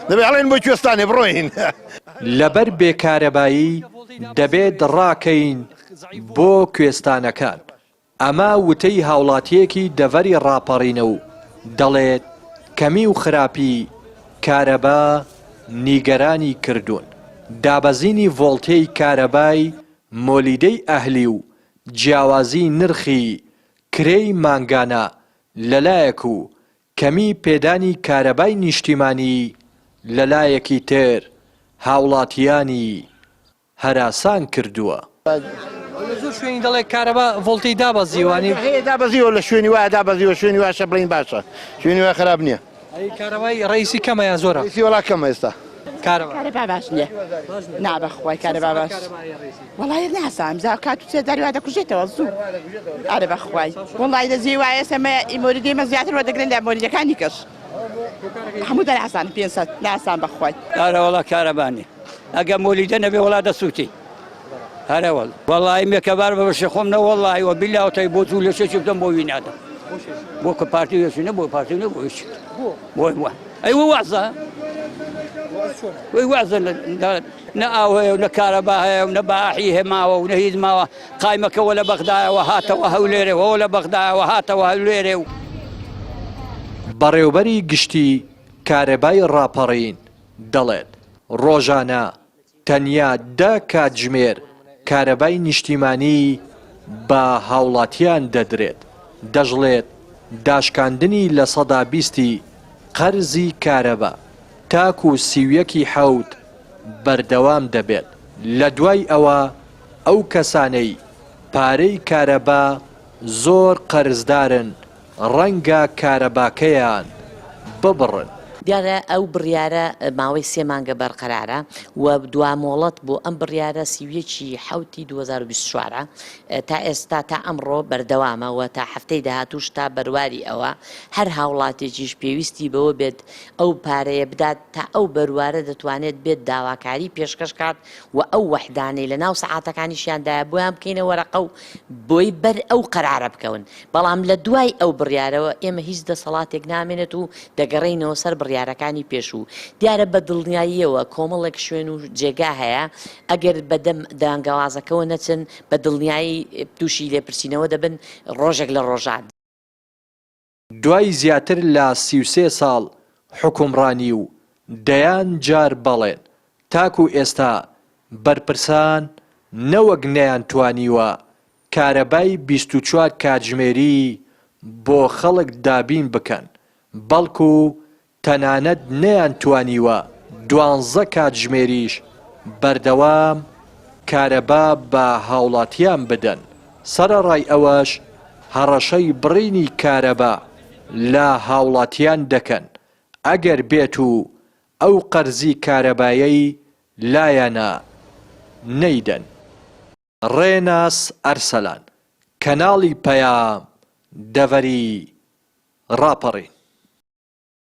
دەبێ هەڵێن بۆ کوێستانێ بڕۆین لەبەر بێکارەبایی دەبێت ڕاکەین بۆ کوێستانەکان. ئەمە وتەی هاوڵاتیەکی دەڤەری ڕاپەڕینە و دەڵێت کەمی و خراپی کارەبا نیگەرانی کردوون. دابەزینی ڤۆڵتەی کارەبای مۆلیدەی ئەهلی و جیاوازی نرخی کرێی مانگانە لەلایەک و کەمی پێدانی کارەبای نیشتیمانی لەلایەکی تر هاوڵاتیانی هەراسان کردووە. زۆر شوێنی دەڵێ کارەبا ڤۆڵتەی دابەزیوانی دابەزیوە لە شوێنی وایە دابەزیوە شوێنی واشە بڵین باشە شوێنی وای خراپ نییە. کارەبای ڕئیسی کەمەیە زۆرە وڵا کەمە ئێستا کارەبا باش نییە نابەخوای کارەبا باش وەڵای ناسام زا کات و سێداری وا دەکوژێتەوە زوو ئارە بەخوای وڵای دەزی وایە سەمە ئیمۆریدی مە زیاتر وەدەگرن لە مۆریدەکانی کەش هەموو دەناسان 500 ناسان بەخوای ئارە وەڵا کارەبانی ئەگە مۆلیدە نەبێ وڵا دەسووتی هەرە وەڵ وەڵای مێکەبار بە بەشی خۆم نەوەڵای وە بیلاوتەی بۆ جوو لە شێکی بدەم بۆ وینادەم بۆ کە پارتی وێشینە بۆ پارتی نە بۆ هیچ بۆی وە ئەی وەزە وی وەزە نە ئاو هەیە و نە کارەبا هەیە و نە باحی هێماوە و نە هیچ ماوە قایمەکەوە لە بەغدایەوە هاتەوە هەولێرەوە لە بەغدایەوە هاتەوە هەولێرێ و بەڕێوەبەری گشتی کارەبای ڕاپەڕین دەڵێت ڕۆژانە تەنیا 10 کاتژمێر کارەبای نیشتیمانی بە هاوڵاتیان دەدرێت. دەژڵێت داشکاندنی لە سەدا 20 قەرزی کارەبا تاکو 31 بەردەوام دەبێت. لە دوای ئەوە ئەو کەسانەی پارەی کارەبا زۆر قەرزدارن ڕەنگە کارەباکەیان ببڕن. دیارە ئەو بڕیارە ماوەی 3 مانگە بەرقەرارە و دوامۆڵەت بۆ ئەم بڕیارە 7 2024 تا ئێستا تا ئەمڕۆ بەردەوامەوە تا هەفتەی داهاتووش تا بەرواری ئەوە هەر هاوڵاتێکیش پێویستی بەوە بێت ئەو پارەیە بدات تا ئەو بەروارە دەتوانێت بێت داواکاری پێشکەش کات و ئەو وەحدانەی لە ناو سەعاتەکانیشیاندایە بۆیان بکەینە وەرەقە و بۆی بەر ئەو قەرارە بکەون. بەڵام لە دوای ئەو بڕیارەوە ئێمە هیچ دەسەڵاتێک نامێنێت و دەگەڕێینەوە سەر بڕیارەکانی پێشوو. دیارە بە دڵنیاییەوە کۆمەڵێک شوێن و جێگا هەیە ئەگەر بەدەم دەنگەوازەکەەوە نەچن بە دڵنیایی تووشی لێپرسینەوە دەبن ڕۆژێک لە ڕۆژات. دوای زیاتر لە 33 ساڵ حکومڕانی و دەیان جار بەڵێن تاکو ئێستا بەرپرسان نەوەک نەیان توانیوە کارەبای 24 کاتژمێری بۆ خەڵک دابین بکەن بەڵکو تەنانەت نەیان توانیوە 12 کاتژمێریش بەردەوام کارەبا بە هاوڵاتیان بدەن. سەرەڕای ئەوەش هەڕەشەی بڕینی کارەبا لە هاوڵاتیان دەکەن ئەگەر بێت و ئەو قەرزی کارەبایەی لایەنە نەیدەن. ڕێناس ئەرسەلان کەناڵی پەیام دەڤەری ڕاپەڕین.